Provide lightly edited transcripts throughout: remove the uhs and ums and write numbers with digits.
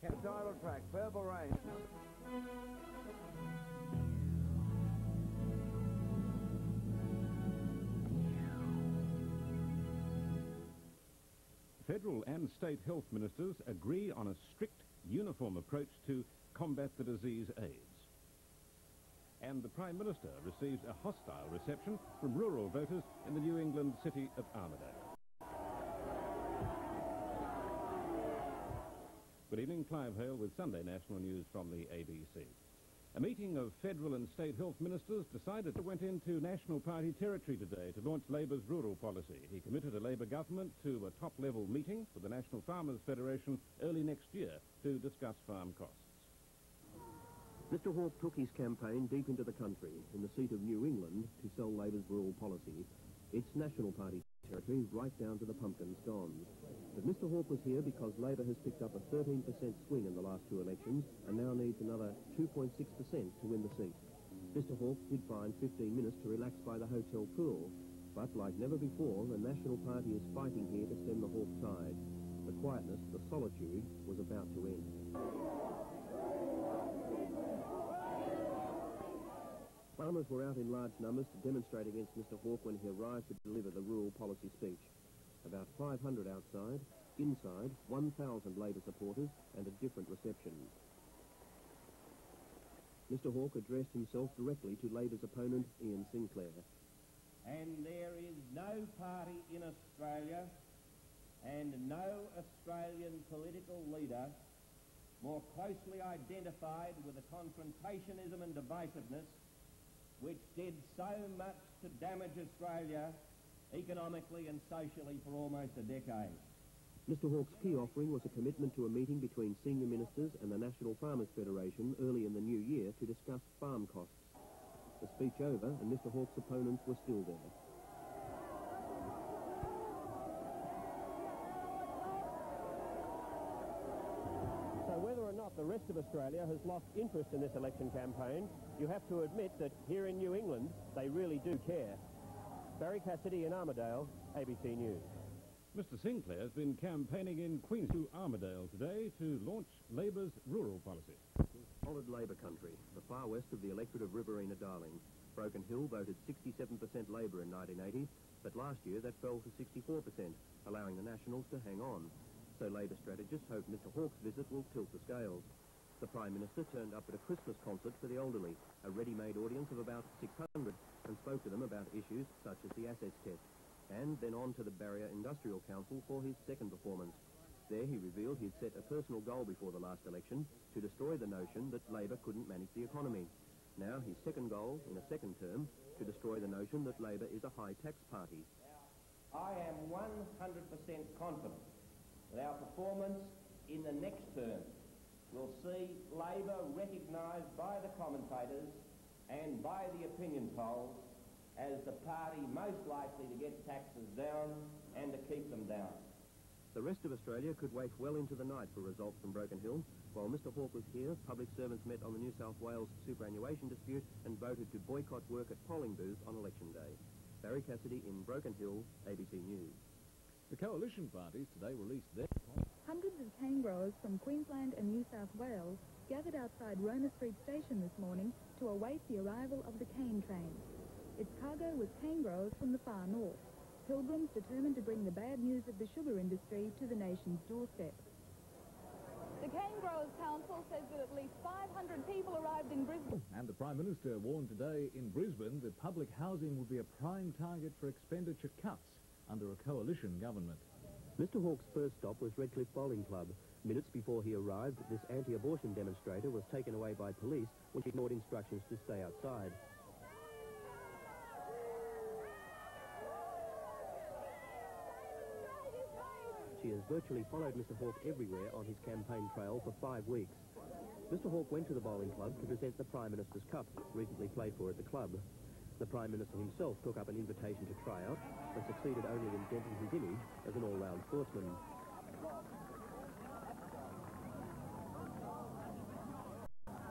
Title track, Purple Rain. Federal and state health ministers agree on a strict, uniform approach to combat the disease AIDS. And the Prime Minister receives a hostile reception from rural voters in the New England city of Armidale. Good evening, Clive Hale with Sunday National News from the ABC. A meeting of federal and state health ministers decided to went into National Party territory today to launch Labour's rural policy. He committed a Labour government to a top-level meeting with the National Farmers Federation early next year to discuss farm costs. Mr Hawke took his campaign deep into the country, in the seat of New England, to sell Labour's rural policy. It's National Party territory right down to the pumpkin scones. But Mr Hawke was here because Labour has picked up a 13% swing in the last two elections and now needs another 2.6% to win the seat. Mr Hawke did find 15 minutes to relax by the hotel pool, but like never before, the National Party is fighting here to stem the Hawke tide. The quietness, the solitude, was about to end. Farmers were out in large numbers to demonstrate against Mr Hawke when he arrived to deliver the rural policy speech. About 500 outside, inside 1,000 Labour supporters and a different reception. Mr Hawke addressed himself directly to Labour's opponent, Ian Sinclair. And there is no party in Australia and no Australian political leader more closely identified with the confrontationism and divisiveness which did so much to damage Australia economically and socially for almost a decade. Mr Hawke's key offering was a commitment to a meeting between senior ministers and the National Farmers Federation early in the new year to discuss farm costs. The speech over and Mr Hawke's opponents were still there. So whether or not the rest of Australia has lost interest in this election campaign, you have to admit that here in New England, they really do care. Barry Cassidy in Armidale, ABC News. Mr Sinclair has been campaigning in Queens to Armidale today to launch Labour's rural policy. Solid Labour country, the far west of the electorate of Riverina-Darling. Broken Hill voted 67% Labour in 1980, but last year that fell to 64%, allowing the Nationals to hang on. So Labour strategists hope Mr Hawke's visit will tilt the scales. The Prime Minister turned up at a Christmas concert for the elderly, a ready-made audience of about 600, and spoke to them about issues such as the assets test, and then on to the Barrier Industrial Council for his second performance. There he revealed he'd set a personal goal before the last election to destroy the notion that Labour couldn't manage the economy. Now his second goal, in a second term, to destroy the notion that Labour is a high-tax party. I am 100% confident that our performance in the next term will see Labour recognised by the commentators and by the opinion polls as the party most likely to get taxes down and to keep them down. The rest of Australia could wait well into the night for results from Broken Hill. While Mr Hawke was here, public servants met on the New South Wales superannuation dispute and voted to boycott work at polling booths on election day. Barry Cassidy in Broken Hill, ABC News. The coalition parties today released their... Hundreds of cane growers from Queensland and New South Wales gathered outside Roma Street Station this morning to await the arrival of the cane train. Its cargo was cane growers from the far north, pilgrims determined to bring the bad news of the sugar industry to the nation's doorstep. The Cane Growers Council says that at least 500 people arrived in Brisbane. And the Prime Minister warned today in Brisbane that public housing would be a prime target for expenditure cuts under a coalition government. Mr Hawke's first stop was Redcliffe Bowling Club. Minutes before he arrived, this anti-abortion demonstrator was taken away by police when she ignored instructions to stay outside. She has virtually followed Mr Hawke everywhere on his campaign trail for 5 weeks. Mr Hawke went to the bowling club to present the Prime Minister's Cup, recently played for at the club. The Prime Minister himself took up an invitation to try out, but succeeded only in denting his image as an all-round sportsman.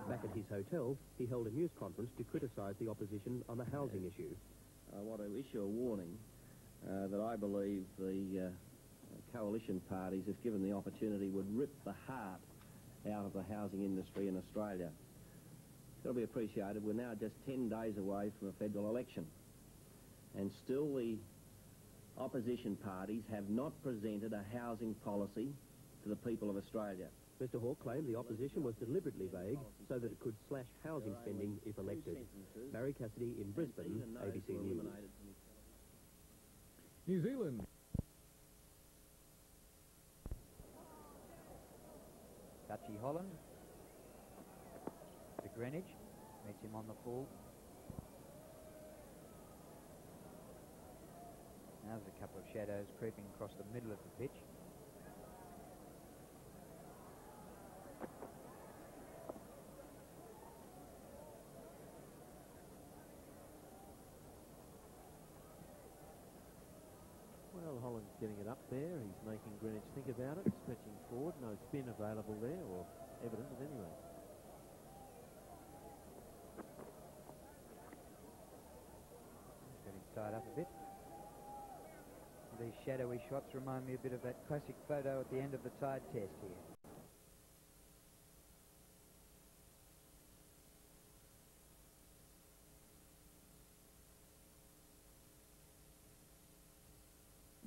Back at his hotel, he held a news conference to criticise the opposition on the housing issue. I want to issue a warning that I believe the coalition parties, if given the opportunity, would rip the heart out of the housing industry in Australia. It's got to be appreciated, we're now just 10 days away from a federal election, and still the opposition parties have not presented a housing policy to the people of Australia. Mr Hawke claimed the opposition was deliberately vague so that it could slash housing spending if elected. Barry Cassidy in Brisbane, ABC News. New Zealand. Dutchy Holland to Greenwich, meets him on the full. Now there's a couple of shadows creeping across the middle of the pitch. Well, Holland's getting it up there. He's making Greenwich think about it, stretching forward. No spin available there, or evident at any rate. Getting tied up a bit. These shadowy shots remind me a bit of that classic photo at the end of the Tide Test here.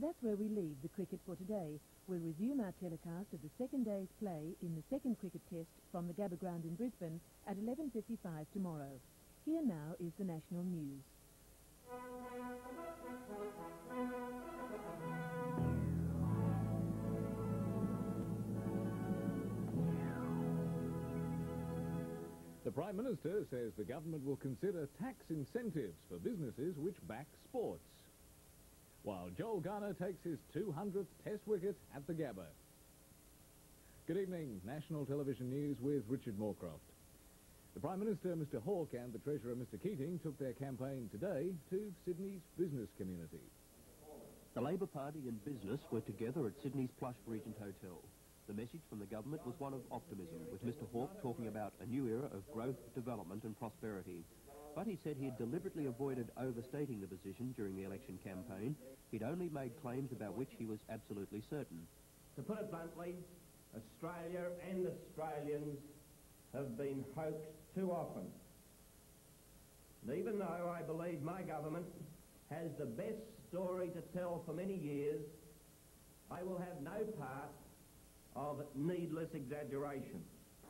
That's where we leave the cricket for today. We'll resume our telecast of the second day's play in the second cricket test from the Gabba Ground in Brisbane at 11:55 tomorrow. Here now is the national news. The Prime Minister says the government will consider tax incentives for businesses which back sports. While Joel Garner takes his 200th Test wicket at the Gabba. Good evening. National Television News with Richard Moorcroft. The Prime Minister, Mr Hawke, and the Treasurer, Mr Keating, took their campaign today to Sydney's business community. The Labor Party and business were together at Sydney's plush Regent Hotel. The message from the government was one of optimism, with Mr Hawke talking about a new era of growth, development and prosperity. But he said he had deliberately avoided overstating the position during the election campaign. He'd only made claims about which he was absolutely certain. To put it bluntly, Australia and Australians have been hoaxed too often. And even though I believe my government has the best story to tell for many years, I will have no part of needless exaggeration.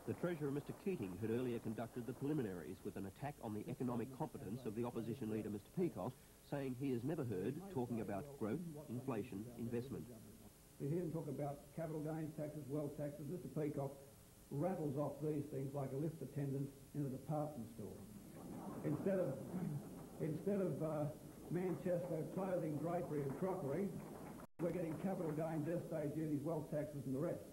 The Treasurer, Mr Keating, had earlier conducted the preliminaries with an attack on the economic competence of the opposition leader, Mr Peacock, saying he has never heard talking about growth, inflation, investment. We hear him talk about capital gains taxes, wealth taxes. Mr Peacock rattles off these things like a lift attendant in a department store. Instead of Manchester clothing, drapery and crockery, we're getting capital gains, estate duties, wealth taxes and the rest.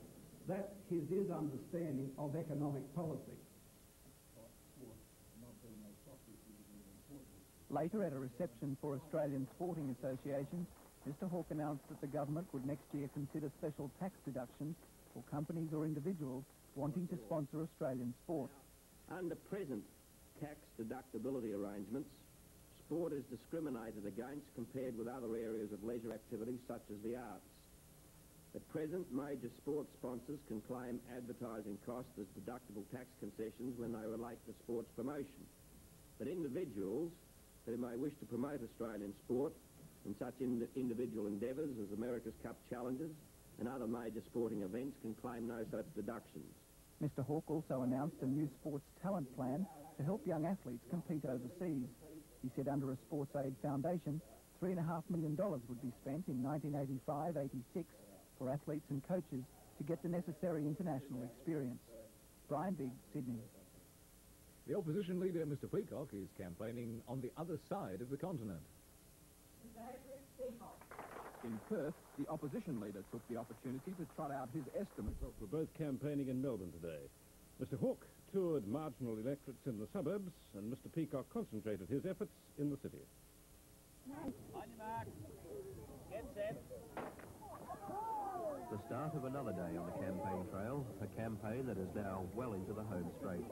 That is his understanding of economic policy. Later, at a reception for Australian sporting associations, Mr Hawke announced that the government would next year consider special tax deductions for companies or individuals wanting to sponsor Australian sport. Under present tax deductibility arrangements, sport is discriminated against compared with other areas of leisure activities such as the arts. At present, major sports sponsors can claim advertising costs as deductible tax concessions when they relate to sports promotion. But individuals who may wish to promote Australian sport in such individual endeavours as America's Cup Challenges and other major sporting events can claim no such deductions. Mr Hawke also announced a new sports talent plan to help young athletes compete overseas. He said under a Sports Aid Foundation, $3.5 million would be spent in 1985-86 for athletes and coaches to get the necessary international experience. Brian Biggs, Sydney. The opposition leader, Mr Peacock, is campaigning on the other side of the continent. In Perth, the opposition leader took the opportunity to trot out his estimates. We're both campaigning in Melbourne today. Mr Hawke toured marginal electorates in the suburbs, and Mr Peacock concentrated his efforts in the city. On your mark. Get set. The start of another day on the campaign trail, a campaign that is now well into the home straight.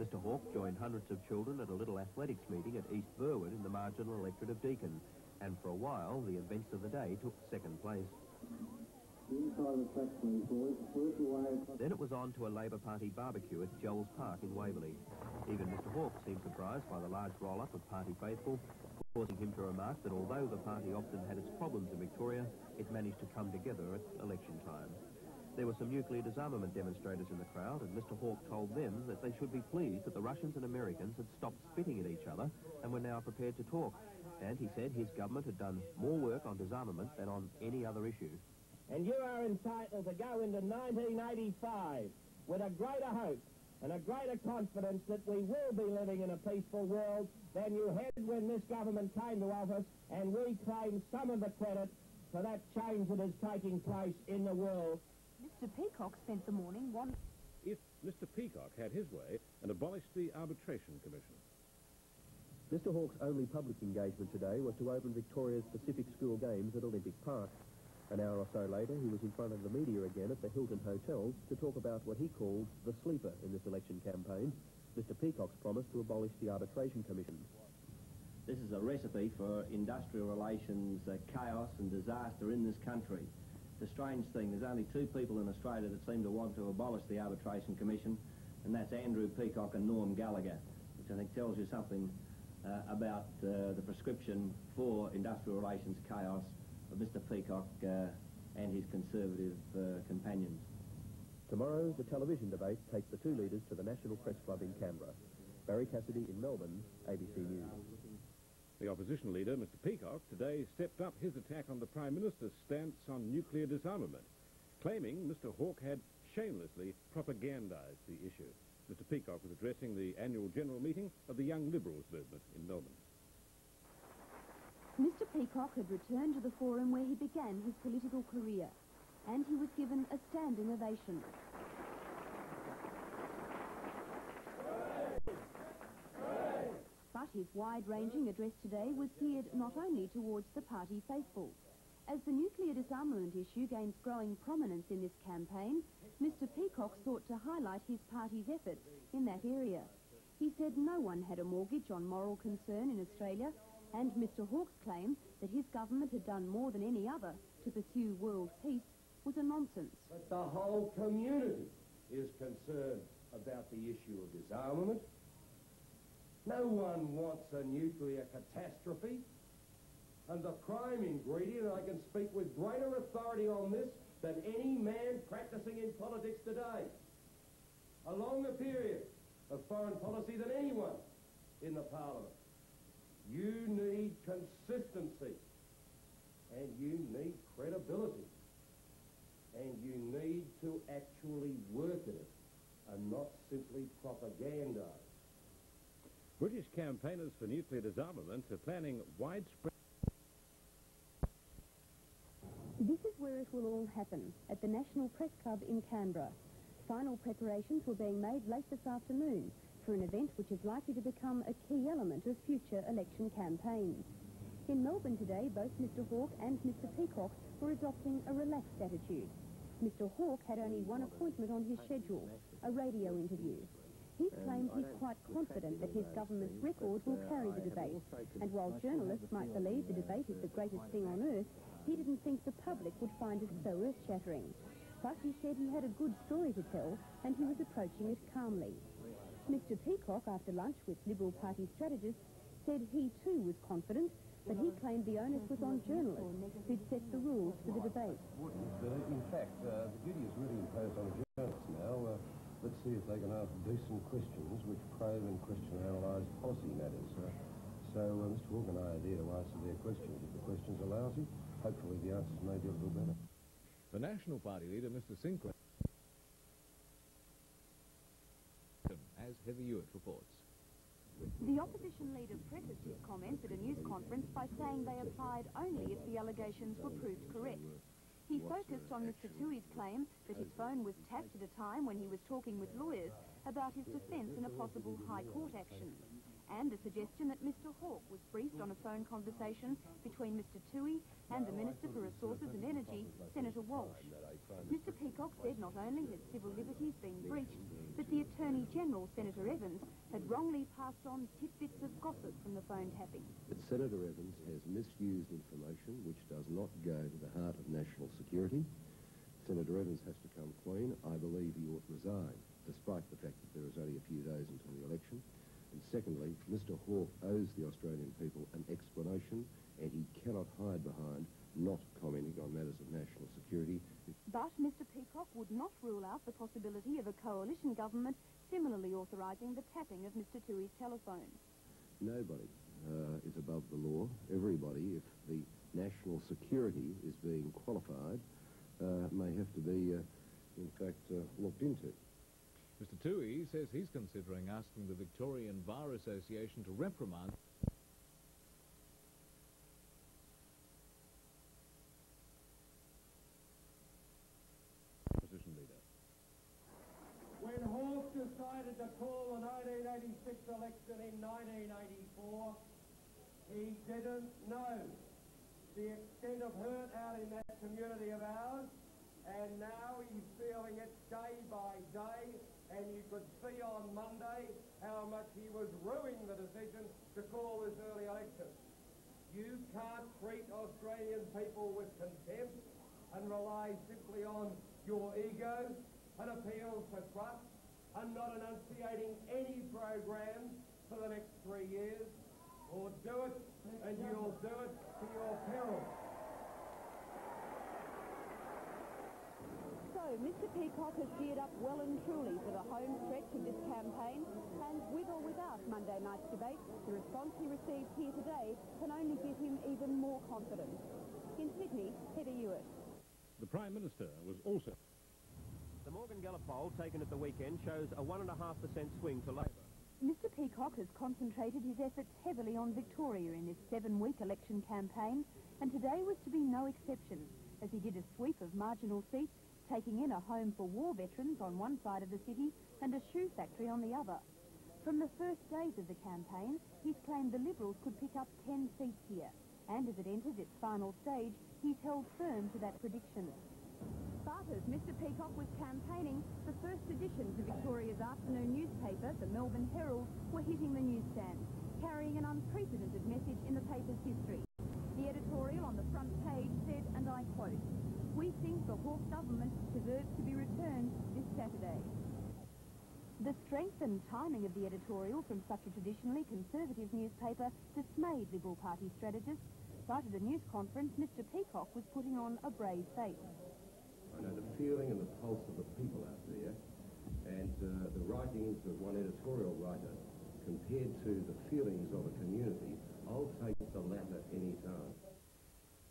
Mr Hawke joined hundreds of children at a little athletics meeting at East Burwood in the marginal electorate of Deakin, and for a while the events of the day took second place. side of the track, please, boys. Work your way across. Then it was on to a Labor Party barbecue at Jells Park in Waverley. Even Mr Hawke seemed surprised by the large roll-up of party faithful, causing him to remark that although the party often had its problems in Victoria, it managed to come together at election time. There were some nuclear disarmament demonstrators in the crowd, and Mr Hawke told them that they should be pleased that the Russians and Americans had stopped spitting at each other and were now prepared to talk. And he said his government had done more work on disarmament than on any other issue. And you are entitled to go into 1985 with a greater hope and a greater confidence that we will be living in a peaceful world than you had when this government came to office, and we claim some of the credit for that change that is taking place in the world. Mr Peacock spent the morning wanting... If Mr Peacock had his way and abolished the Arbitration Commission. Mr Hawke's only public engagement today was to open Victoria's Pacific School Games at Olympic Park. An hour or so later, he was in front of the media again at the Hilton Hotel to talk about what he called the sleeper in this election campaign, Mr Peacock's promise to abolish the Arbitration Commission. This is a recipe for industrial relations chaos and disaster in this country. It's a strange thing. There's only two people in Australia that seem to want to abolish the Arbitration Commission, and that's Andrew Peacock and Norm Gallagher, which I think tells you something about the prescription for industrial relations chaos of Mr Peacock and his Conservative companions. Tomorrow, the television debate takes the two leaders to the National Press Club in Canberra. Barry Cassidy in Melbourne, ABC News. The opposition leader, Mr Peacock, today stepped up his attack on the Prime Minister's stance on nuclear disarmament, claiming Mr Hawke had shamelessly propagandised the issue. Mr Peacock was addressing the annual general meeting of the Young Liberals movement in Melbourne. Mr Peacock had returned to the forum where he began his political career, and he was given a standing ovation. But his wide-ranging address today was geared not only towards the party faithful. As the nuclear disarmament issue gains growing prominence in this campaign, Mr Peacock sought to highlight his party's efforts in that area. He said no one had a mortgage on moral concern in Australia, and Mr Hawke's claim that his government had done more than any other to pursue world peace was a nonsense. But the whole community is concerned about the issue of disarmament. No one wants a nuclear catastrophe. And the prime ingredient, I can speak with greater authority on this than any man practising in politics today, a longer period of foreign policy than anyone in the Parliament. You need consistency, and you need credibility, and you need to actually work at it and not simply propagandise. British campaigners for nuclear disarmament are planning widespread... This is where it will all happen, at the National Press Club in Canberra. Final preparations were being made late this afternoon for an event which is likely to become a key element of future election campaigns. In Melbourne today, both Mr Hawke and Mr Peacock were adopting a relaxed attitude. Mr Hawke had only one appointment on his schedule, a radio interview. He claimed he's quite confident that his government's record will carry the debate, and while journalists might believe the debate is the greatest thing on earth, he didn't think the public would find it so earth-shattering. But he said he had a good story to tell, and he was approaching it calmly. Mr Peacock, after lunch with Liberal Party strategists, said he too was confident, but he claimed the onus was on journalists who'd set the rules for the debate. In fact, the duty is really imposed on journalists now. Let's see if they can ask decent questions which probe and question and analyse policy matters. So Mr Hawke and I are there to answer their questions. If the questions are lousy, hopefully the answers may be a little better. The National Party leader, Mr Sinclair, as Heather Hewitt reports. The opposition leader prefaced his comments at a news conference by saying they applied only if the allegations were proved correct. He focused on Mr Tui's claim that his phone was tapped at a time when he was talking with lawyers about his defence in a possible High Court action, and the suggestion that Mr Hawke was briefed on a phone conversation between Mr Tui and the Minister for Resources and Energy, Senator Walsh. Mr Peacock said not only had civil liberties been breached, but the Attorney-General, Senator Evans, had wrongly passed on tidbits of gossip from the phone tapping. But Senator Evans has misused information which does not go to the heart of national security. Senator Evans has to come clean. I believe he ought to resign, despite the fact that there is only a few days until the election. And secondly, Mr Hawke owes the Australian people an explanation, and he cannot hide behind not commenting on matters of national security. But Mr Peacock would not rule out the possibility of a coalition government similarly authorising the tapping of Mr Tui's telephone. Nobody is above the law. Everybody, if the national security is being qualified, may have to be, in fact, looked into. Mr Tui says he's considering asking the Victorian Bar Association to reprimand opposition leader. When Hawke decided to call the 1986 election in 1984, he didn't know the extent of hurt out in that community of ours, and now he's feeling it day by day, and you could see on Monday how much he was ruining the decision to call this early election. You can't treat Australian people with contempt and rely simply on your ego and appeals for trust and not enunciating any program for the next 3 years. Or do it, and you'll do it to your peril. So, Mr Peacock has geared up well and truly for the home stretch of this campaign, and with or without Monday night's debate, the response he received here today can only give him even more confidence. In Sydney, Heather Hewitt. The Prime Minister was also... The Morgan Gallup poll taken at the weekend shows a 1.5% swing to Labor. Mr Peacock has concentrated his efforts heavily on Victoria in this 7-week election campaign, and today was to be no exception, as he did a sweep of marginal seats, taking in a home for war veterans on one side of the city and a shoe factory on the other. From the first days of the campaign, he's claimed the Liberals could pick up 10 seats here, and as it enters its final stage, he's held firm to that prediction. But as Mr Peacock was campaigning, the first editions of Victoria's afternoon newspaper, the Melbourne Herald, were hitting the newsstand, carrying an unprecedented message in the paper's history. The editorial on the front page said, and I quote, "We think the Hawke government deserves to be returned this Saturday." The strength and timing of the editorial from such a traditionally conservative newspaper dismayed Liberal Party strategists, but at a news conference, Mr Peacock was putting on a brave face. I know the feeling and the pulse of the people out there, and the writings of one editorial writer compared to the feelings of a community, I'll take the latter any time.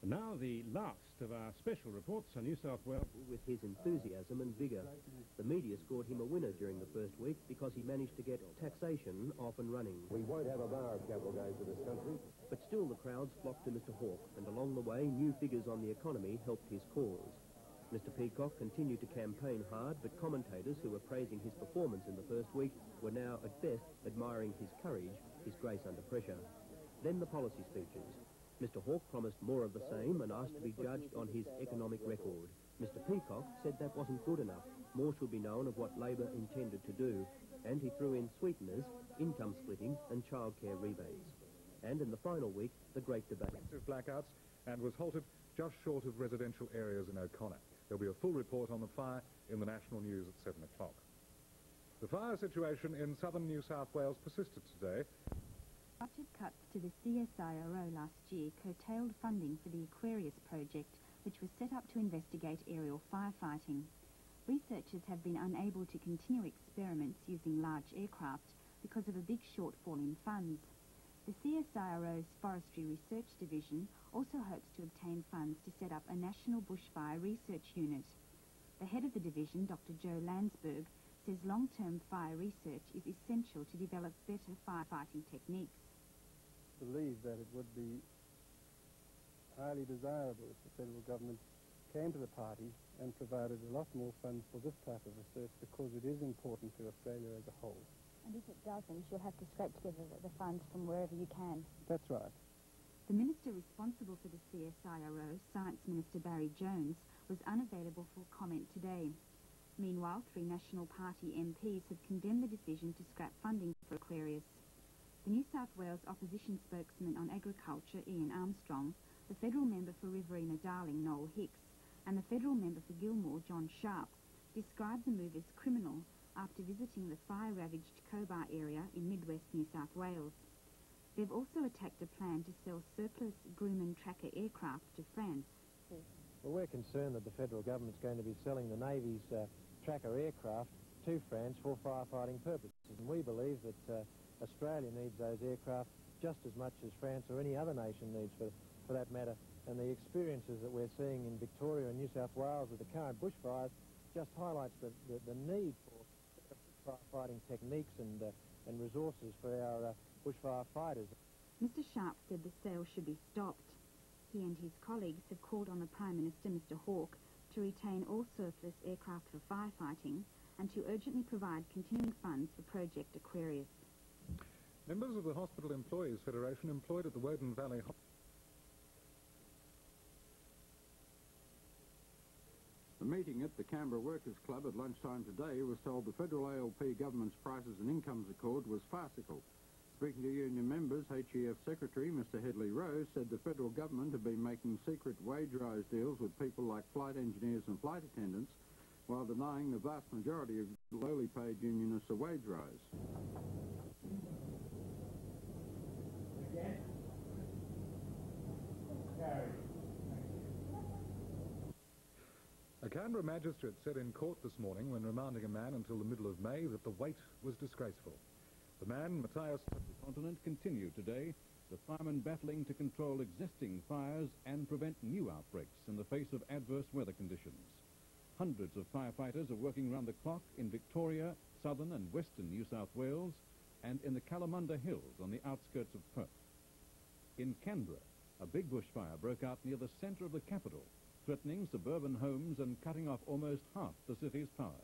And now the last of our special reports on New South Wales. With his enthusiasm and vigour, the media scored him a winner during the first week because he managed to get taxation off and running. We won't have a bar of capital gains in this country. But still the crowds flocked to Mr Hawke, and along the way new figures on the economy helped his cause. Mr Peacock continued to campaign hard, but commentators who were praising his performance in the first week were now, at best, admiring his courage, his grace under pressure. Then the policy speeches. Mr Hawke promised more of the same and asked to be judged on his economic record. Mr Peacock said that wasn't good enough. More should be known of what Labor intended to do, and he threw in sweeteners, income splitting and childcare rebates. And in the final week, the great debate. Blackouts and was halted just short of residential areas in O'Connor. There'll be a full report on the fire in the national news at 7 o'clock. The fire situation in southern New South Wales persisted today. Budget cuts to the CSIRO last year curtailed funding for the Aquarius project, which was set up to investigate aerial firefighting. Researchers have been unable to continue experiments using large aircraft because of a big shortfall in funds. The CSIRO's Forestry Research Division also hopes to obtain funds to set up a national bushfire research unit. The head of the division, Dr. Joe Landsberg, says long-term fire research is essential to develop better firefighting techniques. I believe that it would be highly desirable if the federal government came to the party and provided a lot more funds for this type of research, because it is important to Australia as a whole. And if it doesn't, you'll have to scrape together the funds from wherever you can. That's right. The minister responsible for the CSIRO, Science Minister Barry Jones, was unavailable for comment today. Meanwhile, 3 National Party MPs have condemned the decision to scrap funding for Aquarius. The New South Wales opposition spokesman on agriculture, Ian Armstrong, the federal member for Riverina Darling, Noel Hicks, and the federal member for Gilmore, John Sharp, described the move as criminal after visiting the fire-ravaged Cobar area in mid-west New South Wales. They've also attacked a plan to sell surplus Grumman tracker aircraft to France. Well, we're concerned that the federal government's going to be selling the Navy's tracker aircraft to France for firefighting purposes. And we believe that Australia needs those aircraft just as much as France or any other nation needs for that matter. And the experiences that we're seeing in Victoria and New South Wales with the current bushfires just highlights the need for firefighting techniques and resources for our bushfire fighters. Mr Sharp said the sale should be stopped. He and his colleagues have called on the Prime Minister, Mr Hawke, to retain all surplus aircraft for firefighting and to urgently provide continuing funds for Project Aquarius. Members of the Hospital Employees Federation employed at the Woden Valley The meeting at the Canberra Workers' Club at lunchtime today was told the federal ALP government's prices and incomes accord was farcical. Speaking to union members, HEF Secretary Mr Hedley Rose said the federal government had been making secret wage rise deals with people like flight engineers and flight attendants, while denying the vast majority of lowly paid unionists a wage rise. A Canberra magistrate said in court this morning when remanding a man until the middle of May that the wait was disgraceful. The man, Matthias... The continent continued today, the firemen battling to control existing fires and prevent new outbreaks in the face of adverse weather conditions. Hundreds of firefighters are working round the clock in Victoria, southern and western New South Wales, and in the Kalamunda Hills on the outskirts of Perth. In Canberra, a big bushfire broke out near the centre of the capital, threatening suburban homes and cutting off almost half the city's power.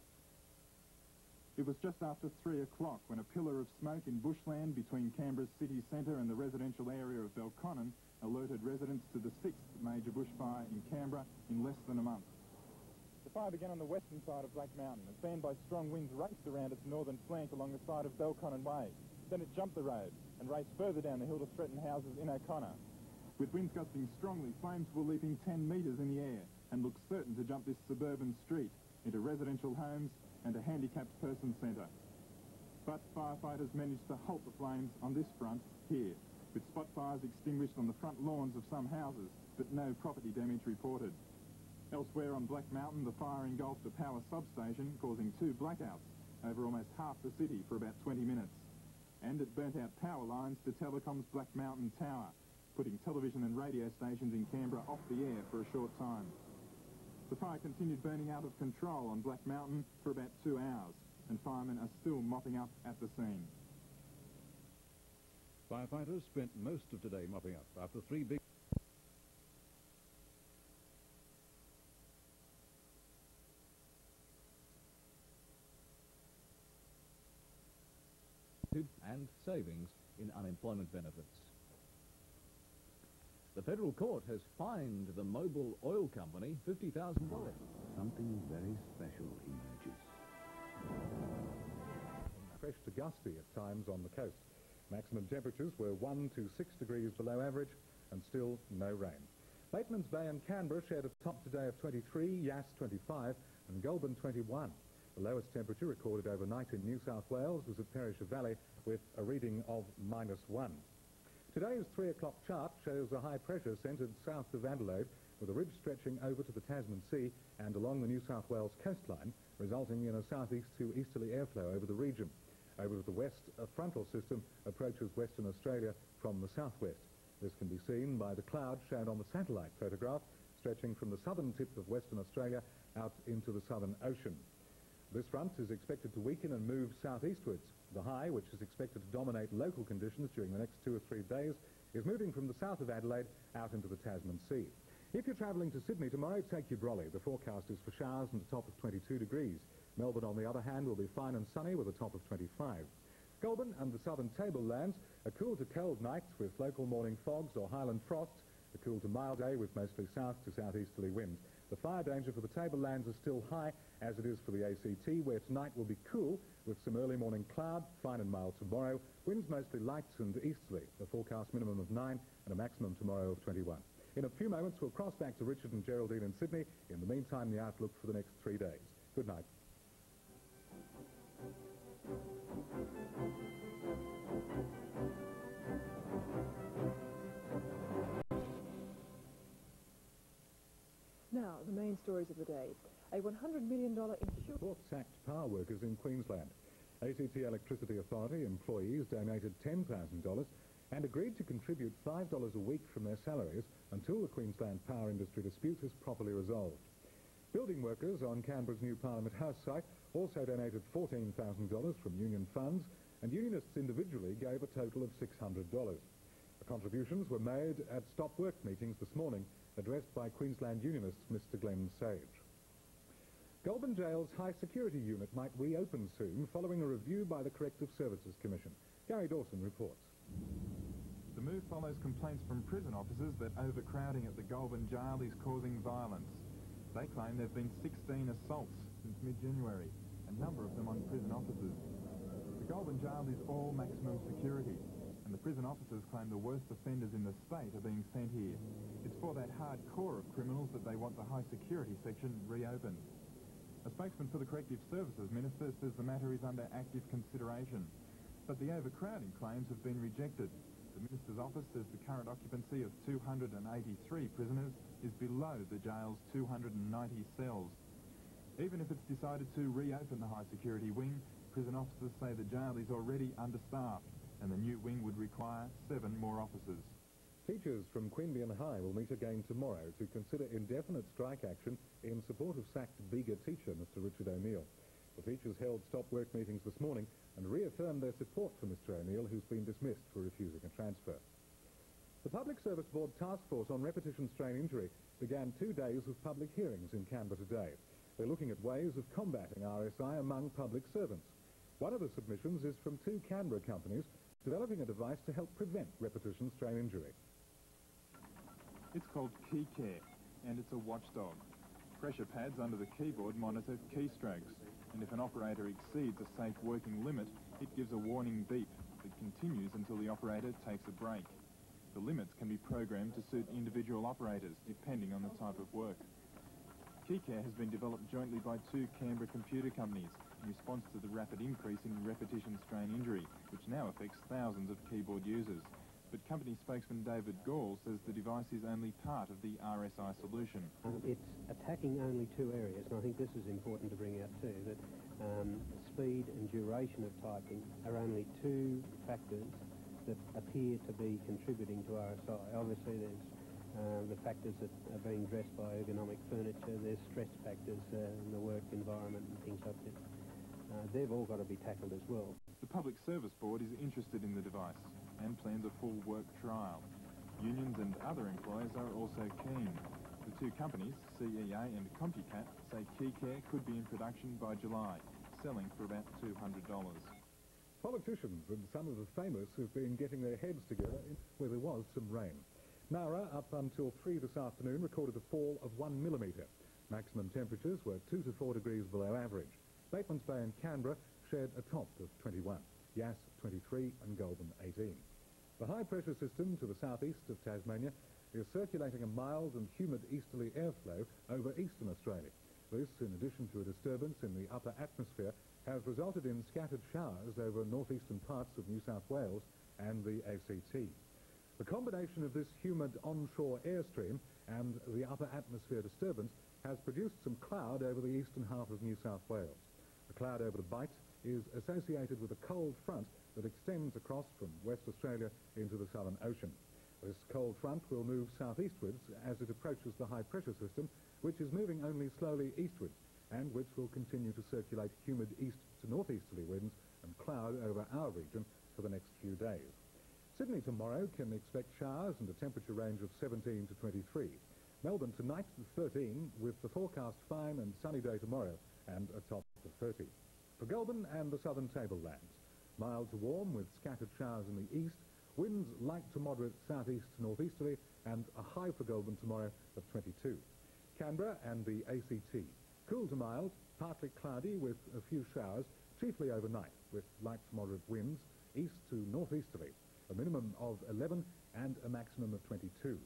It was just after 3 o'clock when a pillar of smoke in bushland between Canberra's city centre and the residential area of Belconnen alerted residents to the 6th major bushfire in Canberra in less than a month. The fire began on the western side of Black Mountain as fanned by strong winds raced around its northern flank along the side of Belconnen Way. Then it jumped the road and raced further down the hill to threaten houses in O'Connor. With winds gusting strongly, flames were leaping 10 metres in the air and looked certain to jump this suburban street into residential homes and a handicapped person centre. But firefighters managed to halt the flames on this front here, with spot fires extinguished on the front lawns of some houses, but no property damage reported. Elsewhere on Black Mountain, the fire engulfed a power substation, causing 2 blackouts over almost half the city for about 20 minutes. And it burnt out power lines to Telecom's Black Mountain Tower, putting television and radio stations in Canberra off the air for a short time. The fire continued burning out of control on Black Mountain for about 2 hours, and firemen are still mopping up at the scene. Firefighters spent most of today mopping up after 3 big... and savings in unemployment benefits. The federal court has fined the Mobil Oil Company $50,000. Something very special emerges. Fresh to gusty at times on the coast. Maximum temperatures were 1 to 6 degrees below average and still no rain. Bateman's Bay and Canberra shared a top today of 23, Yass 25 and Goulburn 21. The lowest temperature recorded overnight in New South Wales was at Perisher Valley with a reading of -1. Today's 3 o'clock chart shows a high pressure centred south of Adelaide with a ridge stretching over to the Tasman Sea and along the New South Wales coastline, resulting in a southeast to easterly airflow over the region. Over to the west, a frontal system approaches Western Australia from the southwest. This can be seen by the clouds shown on the satellite photograph, stretching from the southern tip of Western Australia out into the Southern Ocean. This front is expected to weaken and move southeastwards. The high, which is expected to dominate local conditions during the next 2 or 3 days, is moving from the south of Adelaide out into the Tasman Sea. If you're travelling to Sydney tomorrow, take your brolly. The forecast is for showers and a top of 22 degrees. Melbourne, on the other hand, will be fine and sunny with a top of 25. Goulburn and the southern tablelands, a cool to cold nights with local morning fogs or highland frosts, a cool to mild day with mostly south to southeasterly winds. The fire danger for the tablelands is still high, as it is for the ACT, where tonight will be cool with some early morning cloud, fine and mild tomorrow, winds mostly light and easterly, a forecast minimum of 9 and a maximum tomorrow of 21. In a few moments, we'll cross back to Richard and Geraldine in Sydney. In the meantime, the outlook for the next 3 days. Good night. Now, the main stories of the day. A $100 million insurance... Sacked power workers in Queensland. ACT Electricity Authority employees donated $10,000 and agreed to contribute $5 a week from their salaries until the Queensland power industry dispute is properly resolved. Building workers on Canberra's new Parliament House site also donated $14,000 from union funds, and unionists individually gave a total of $600. The contributions were made at stop work meetings this morning, addressed by Queensland unionist Mr. Glenn Sage. Goulburn Jail's high security unit might reopen soon following a review by the Corrective Services Commission. Gary Dawson reports. The move follows complaints from prison officers that overcrowding at the Goulburn Jail is causing violence. They claim there have been 16 assaults since mid-January, a number of them on prison officers. The Goulburn Jail is all maximum security, and the prison officers claim the worst offenders in the state are being sent here. It's for that hardcore of criminals that they want the high security section reopened. A spokesman for the Corrective Services Minister says the matter is under active consideration, but the overcrowding claims have been rejected. The Minister's office says the current occupancy of 283 prisoners is below the jail's 290 cells. Even if it's decided to reopen the high security wing, prison officers say the jail is already understaffed, and the new wing would require 7 more officers. Teachers from Queanbeyan High will meet again tomorrow to consider indefinite strike action in support of sacked Bega teacher Mr. Richard O'Neill. The teachers held stop work meetings this morning and reaffirmed their support for Mr. O'Neill, who's been dismissed for refusing a transfer. The Public Service Board Task Force on Repetition Strain Injury began 2 days of public hearings in Canberra today. They're looking at ways of combating RSI among public servants. One of the submissions is from 2 Canberra companies developing a device to help prevent repetition strain injury. It's called KeyCare, and it's a watchdog. Pressure pads under the keyboard monitor keystrokes, and if an operator exceeds a safe working limit, it gives a warning beep that continues until the operator takes a break. The limits can be programmed to suit individual operators, depending on the type of work. KeyCare has been developed jointly by 2 Canberra computer companies in response to the rapid increase in repetition strain injury, which now affects thousands of keyboard users. But company spokesman David Gall says the device is only part of the RSI solution. It's attacking only 2 areas, and I think this is important to bring out too, that speed and duration of typing are only 2 factors that appear to be contributing to RSI. Obviously there's the factors that are being addressed by ergonomic furniture, there's stress factors in the work environment and things like this. They've all got to be tackled as well. The Public Service Board is interested in the device and plans a full work trial. Unions and other employers are also keen. The 2 companies, CEA and CompuCat, say KeyCare could be in production by July, selling for about $200. Politicians and some of the famous have been getting their heads together where there was some rain. Nara, up until 3 this afternoon, recorded a fall of 1 millimetre. Maximum temperatures were 2 to 4 degrees below average. Batemans Bay and Canberra shared a top of 21. Yass 23 and Goulburn 18. The high-pressure system to the southeast of Tasmania is circulating a mild and humid easterly airflow over eastern Australia. This, in addition to a disturbance in the upper atmosphere, has resulted in scattered showers over northeastern parts of New South Wales and the ACT. The combination of this humid onshore airstream and the upper atmosphere disturbance has produced some cloud over the eastern half of New South Wales. The cloud over the Bight is associated with a cold front that extends across from West Australia into the Southern Ocean. This cold front will move southeastwards as it approaches the high-pressure system, which is moving only slowly eastwards, and which will continue to circulate humid east to northeasterly winds and cloud over our region for the next few days. Sydney tomorrow can expect showers and a temperature range of 17 to 23. Melbourne tonight 13, with the forecast fine and sunny day tomorrow and a top of 30. For Goulburn and the southern tablelands, mild to warm with scattered showers in the east, winds light to moderate southeast to northeasterly, and a high for Goulburn tomorrow of 22. Canberra and the ACT, cool to mild, partly cloudy with a few showers, chiefly overnight, with light to moderate winds, east to northeasterly, a minimum of 11 and a maximum of 22.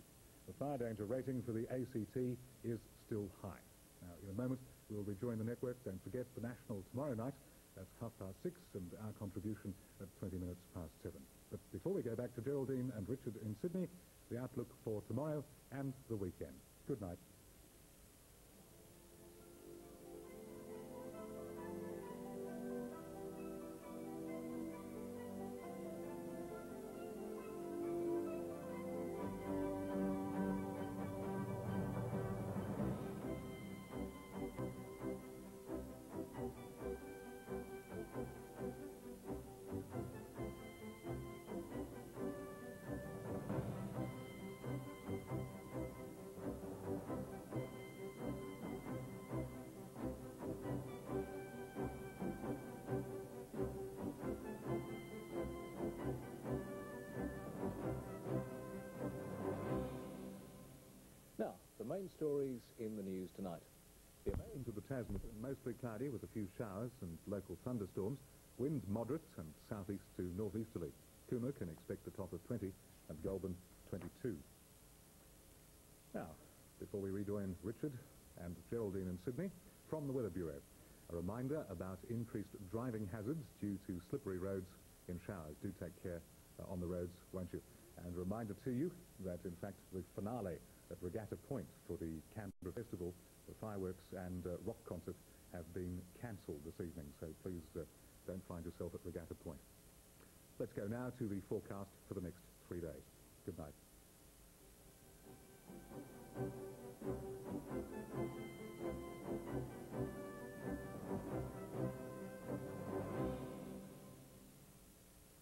The fire danger rating for the ACT is still high. Now, in a moment, we'll rejoin the network. Don't forget the National tomorrow night at 6:30 and our contribution at 20 minutes past 7. But before we go back to Geraldine and Richard in Sydney, the outlook for tomorrow and the weekend. Good night. Now, the main stories in the news tonight. Into the Tasman, mostly cloudy with a few showers and local thunderstorms. Winds moderate and southeast to northeasterly. Cooma can expect a top of 20 and Goulburn 22. Now, before we rejoin Richard and Geraldine in Sydney, from the Weather Bureau, a reminder about increased driving hazards due to slippery roads in showers. Do take care on the roads, won't you? And a reminder to you that, in fact, the finale at Regatta Point for the Canberra Festival, the fireworks and rock concert have been cancelled this evening, so please don't find yourself at Regatta Point. Let's go now to the forecast for the next 3 days. Good night.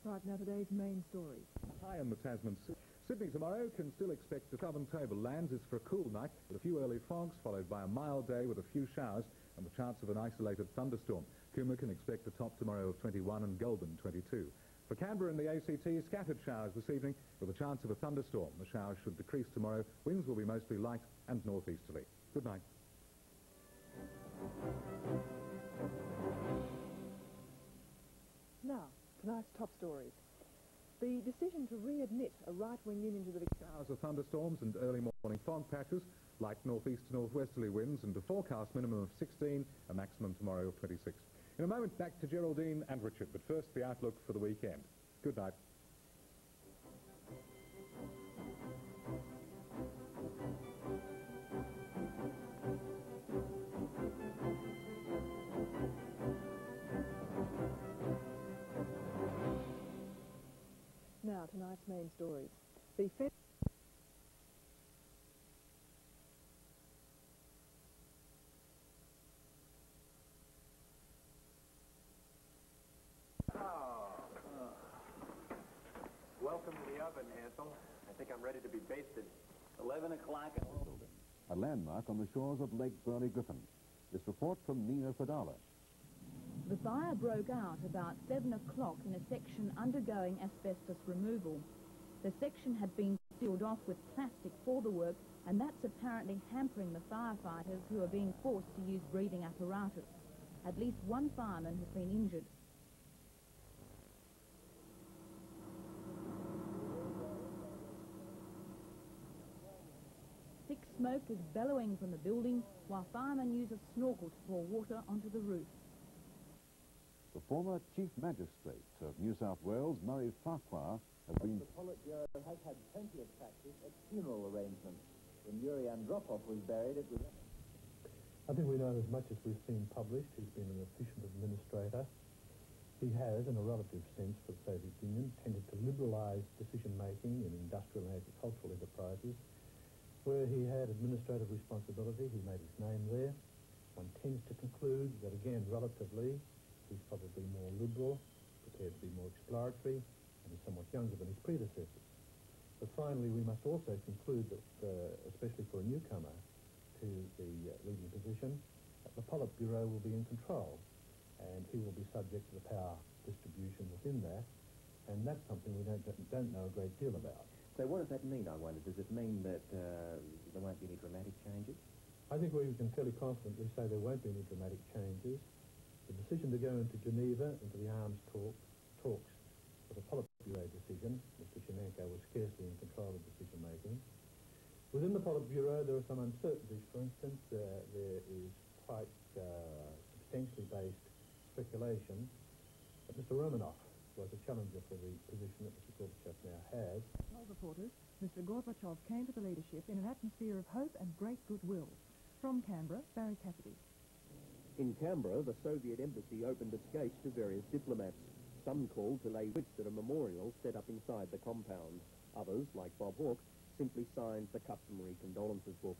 Right, now today's main stories. High in the Tasman. Sydney tomorrow can still expect the southern tablelands is for a cool night with a few early fogs followed by a mild day with a few showers and the chance of an isolated thunderstorm. Cooma can expect a top tomorrow of 21 and Goulburn 22. For Canberra and the ACT, scattered showers this evening with a chance of a thunderstorm. The showers should decrease tomorrow. Winds will be mostly light and northeasterly. Good night. Now, tonight's top stories. The decision to readmit a right-wing union to the... Showers of thunderstorms and early morning fog patches, light northeast to northwesterly winds and a forecast minimum of 16, a maximum tomorrow of 26. In a moment, back to Geraldine and Richard, but first the outlook for the weekend. Good night. Now, tonight's main stories. The Fed... Welcome to the oven, Hansel. I think I'm ready to be basted. 11 o'clock. A landmark on the shores of Lake Burley Griffin. This report from Nina Fadala. The fire broke out about 7 o'clock in a section undergoing asbestos removal. The section had been sealed off with plastic for the work, and that's apparently hampering the firefighters who are being forced to use breathing apparatus. At least one fireman has been injured. Thick smoke is bellowing from the building while firemen use a snorkel to pour water onto the roof. The former Chief Magistrate of New South Wales, Murray Farquhar, has been... The Pollock Bureau has had plenty of practice at funeral arrangements. When Yuri Andropov was buried, it was... I think we know as much as we've seen published. He's been an efficient administrator. He has, in a relative sense for the Soviet Union, tended to liberalise decision-making in industrial and agricultural enterprises. Where he had administrative responsibility, he made his name there. One tends to conclude that, again, relatively, he's probably more liberal, prepared to be more exploratory, and is somewhat younger than his predecessors. But finally, we must also conclude that, especially for a newcomer to the leading position, that the Politburo will be in control, and he will be subject to the power distribution within that, and that's something we don't know a great deal about. So what does that mean, I wonder? Does it mean that there won't be any dramatic changes? I think we can fairly confidently say there won't be any dramatic changes. The decision to go into Geneva, into the arms talks, was a Politburo decision. Mr. Shenenko was scarcely in control of decision-making. Within the Politburo, there are some uncertainties. For instance, there is quite substantially based speculation that Mr. Romanoff was a challenger for the position that Mr. Gorbachev now has. Told reporters, Mr. Gorbachev came to the leadership in an atmosphere of hope and great goodwill. From Canberra, Barry Cassidy. In Canberra, the Soviet embassy opened its gates to various diplomats. Some called to lay wreaths at a memorial set up inside the compound. Others, like Bob Hawke, simply signed the customary condolences book.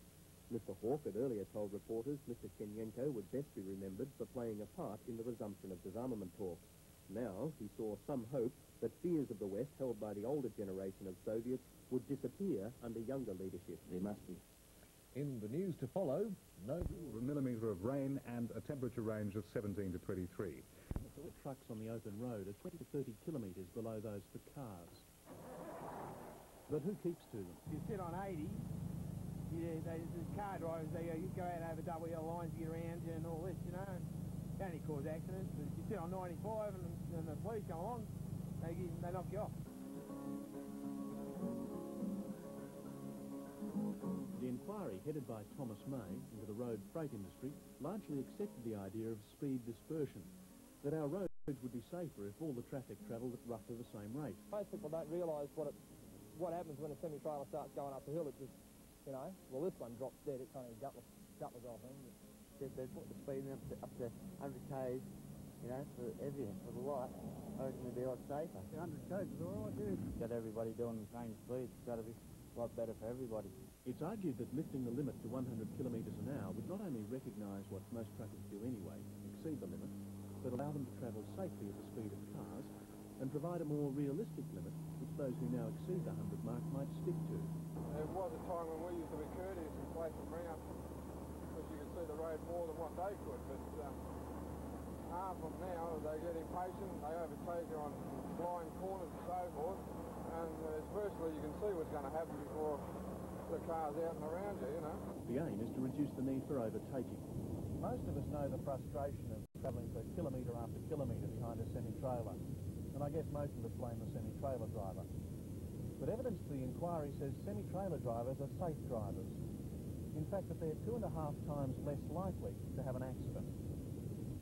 Mr. Hawke had earlier told reporters Mr. Chenyenko would best be remembered for playing a part in the resumption of disarmament talks. Now he saw some hope that fears of the West held by the older generation of Soviets would disappear under younger leadership. There must be. In the news to follow, no... A millimetre of rain and a temperature range of 17 to 23. Trucks on the open road are 20 to 30 kilometres below those for cars. But who keeps to them? You sit on 80, the car drivers, you go out over double yellow lines, get around you and all this, you know, and they only cause accidents. But if you sit on 95 and the police come along, they knock you off. The inquiry, headed by Thomas May into the road freight industry, largely accepted the idea of speed dispersion, that our roads would be safer if all the traffic travelled at roughly the same rate. Most people don't realise what happens when a semi-trailer starts going up the hill. It's just, you know, well, this one drops dead. It's only gutless off thing. They're putting the speed up to 100 k's, you know, for everything, for the light. I reckon it'd be a lot safer. 100 k's is all right, dude. Got everybody doing the same speed. It's got to be a lot better for everybody. It's argued that lifting the limit to 100 kilometres an hour would not only recognise what most truckers do anyway, exceed the limit, but allow them to travel safely at the speed of cars and provide a more realistic limit which those who now exceed the 100 mark might stick to. There was a time when we used to be courteous and place them round because you could see the road more than what they could, but half of them now, they get impatient, they overtake you on blind corners and so forth, and it's virtually you can see what's going to happen before the car's out and around you, you know. The aim is to reduce the need for overtaking. Most of us know the frustration of travelling for kilometre after kilometre behind a semi-trailer, and I guess most of us blame the semi-trailer driver. But evidence to the inquiry says semi-trailer drivers are safe drivers. In fact, that they're 2.5 times less likely to have an accident.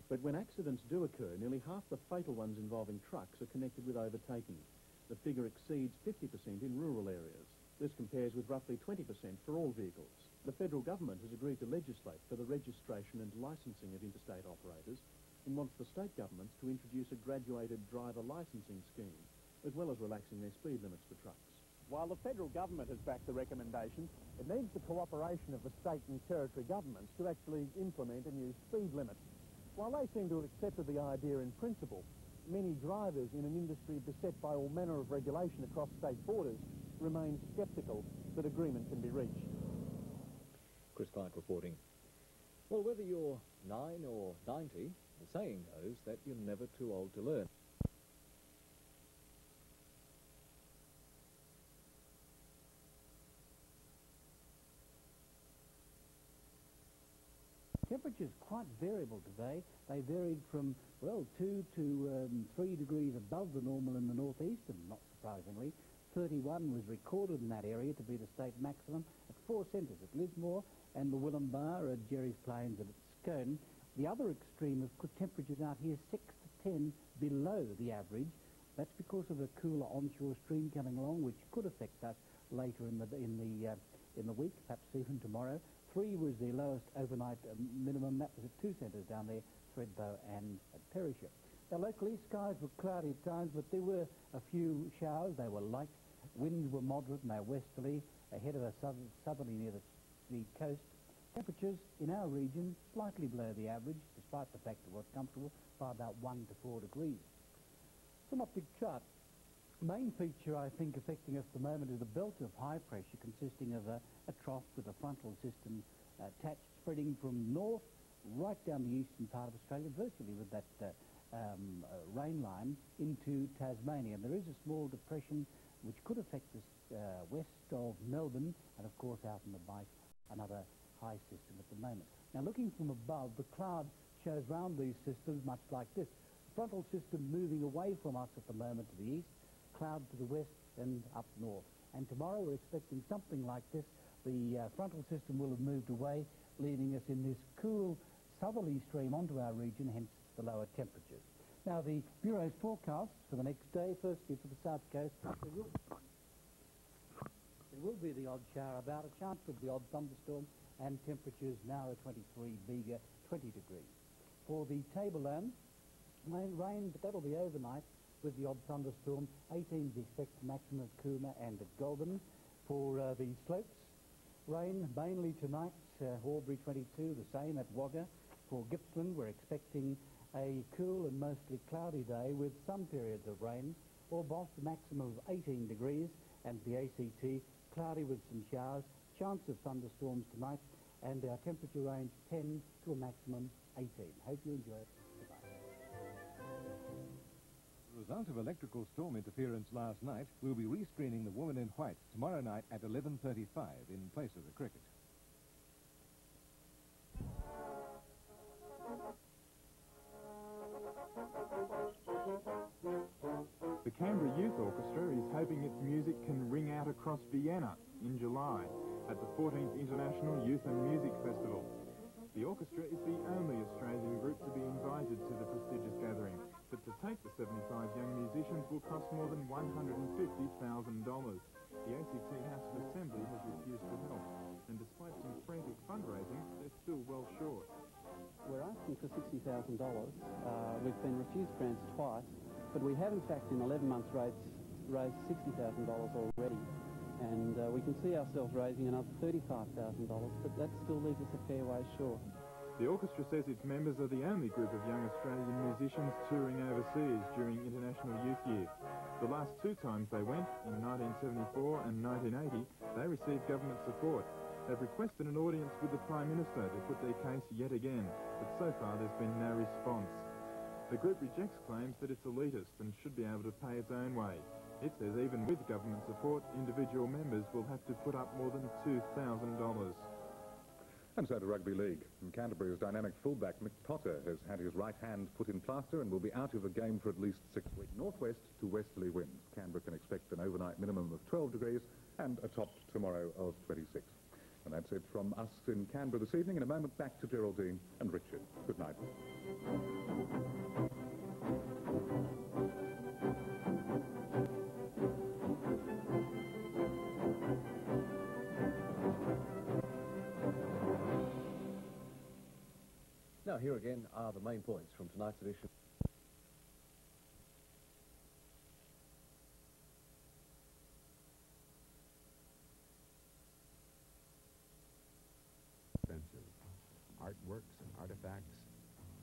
But when accidents do occur, nearly half the fatal ones involving trucks are connected with overtaking. The figure exceeds 50% in rural areas. This compares with roughly 20% for all vehicles. The federal government has agreed to legislate for the registration and licensing of interstate operators and wants the state governments to introduce a graduated driver licensing scheme, as well as relaxing their speed limits for trucks. While the federal government has backed the recommendation, it needs the cooperation of the state and territory governments to actually implement a new speed limit. While they seem to have accepted the idea in principle, many drivers in an industry beset by all manner of regulation across state borders remain sceptical that agreement can be reached. Chris Clark reporting. Well, whether you're 9 or 90, the saying goes that you're never too old to learn. Temperatures quite variable today. They varied from, well, 2 to 3 degrees above the normal in the northeast, and not surprisingly, 31 was recorded in that area to be the state maximum at 4 centres at Lismore and the Willumbar at Jerry's Plains and at Scone. The other extreme of temperatures out here, 6 to 10 below the average. That's because of a cooler onshore stream coming along, which could affect us later in the week, perhaps even tomorrow. 3 was the lowest overnight minimum. That was at 2 centres down there, Thredbo and at Perisher. Now, locally, skies were cloudy at times, but there were a few showers. They were light. Winds were moderate and they were westerly, ahead of us southerly near the coast. Temperatures in our region slightly below the average, despite the fact it was comfortable, by about 1 to 4 degrees. Synoptic chart. Main feature, I think, affecting us at the moment is a belt of high pressure consisting of a trough with a frontal system attached, spreading from north right down the eastern part of Australia, virtually with that rain line into Tasmania. And there is a small depression which could affect us west of Melbourne and, of course, out in the Bight, another high system at the moment. Now, looking from above, the cloud shows round these systems much like this. The frontal system moving away from us at the moment to the east, cloud to the west and up north. And tomorrow we're expecting something like this, the frontal system will have moved away, leaving us in this cool southerly stream onto our region, hence the lower temperatures. Now, the Bureau's forecasts for the next day, firstly for the south coast, there will be the odd shower about, a chance of the odd thunderstorm, and temperatures now at 23, Bega 20 degrees. For the tablelands, rain, but that'll be overnight with the odd thunderstorm. 18 is expected maximum at Cooma and at Goulburn. For the slopes, rain mainly tonight, Albury 22, the same at Wagga. For Gippsland, we're expecting a cool and mostly cloudy day with some periods of rain. Orbost, a maximum of 18 degrees, and the ACT, cloudy with some showers, chance of thunderstorms tonight, and our temperature range 10 to a maximum 18. Hope you enjoy it. As a result of electrical storm interference last night, we'll be rescreening The Woman in White tomorrow night at 11:35 in place of the cricket. The Canberra Youth Orchestra is hoping its music can ring out across Vienna in July at the 14th International Youth and Music Festival. The orchestra is the only Australian group to be invited to the prestigious gathering, but to take the 75 young musicians will cost more than $150,000. The ACT House of Assembly has refused to help, and despite some frantic fundraising, they're still well short. We're asking for $60,000. We've been refused grants twice, but we have in fact in 11 months raised $60,000 already, and we can see ourselves raising another $35,000, but that still leaves us a fair way short. The orchestra says its members are the only group of young Australian musicians touring overseas during International Youth Year. The last two times they went, in 1974 and 1980, they received government support. They've requested an audience with the Prime Minister to put their case yet again, but so far there's been no response. The group rejects claims that it's elitist and should be able to pay its own way. It says even with government support, individual members will have to put up more than $2,000. And so to Rugby League. And Canterbury's dynamic fullback Mick Potter has had his right hand put in plaster and will be out of the game for at least 6 weeks. Northwest to westerly winds. Canberra can expect an overnight minimum of 12 degrees and a top tomorrow of 26. And that's it from us in Canberra this evening. In a moment, back to Geraldine and Richard. Good night. Now, here again are the main points from tonight's edition. Expensive artworks and artifacts,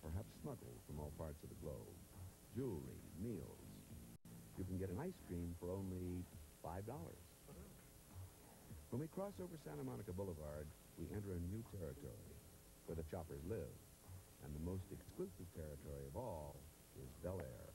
perhaps smuggled from all parts of the globe, jewelry, meals. You can get an ice cream for only $5. When we cross over Santa Monica Boulevard, we enter a new territory where the choppers live. And the most exclusive territory of all is Bel Air.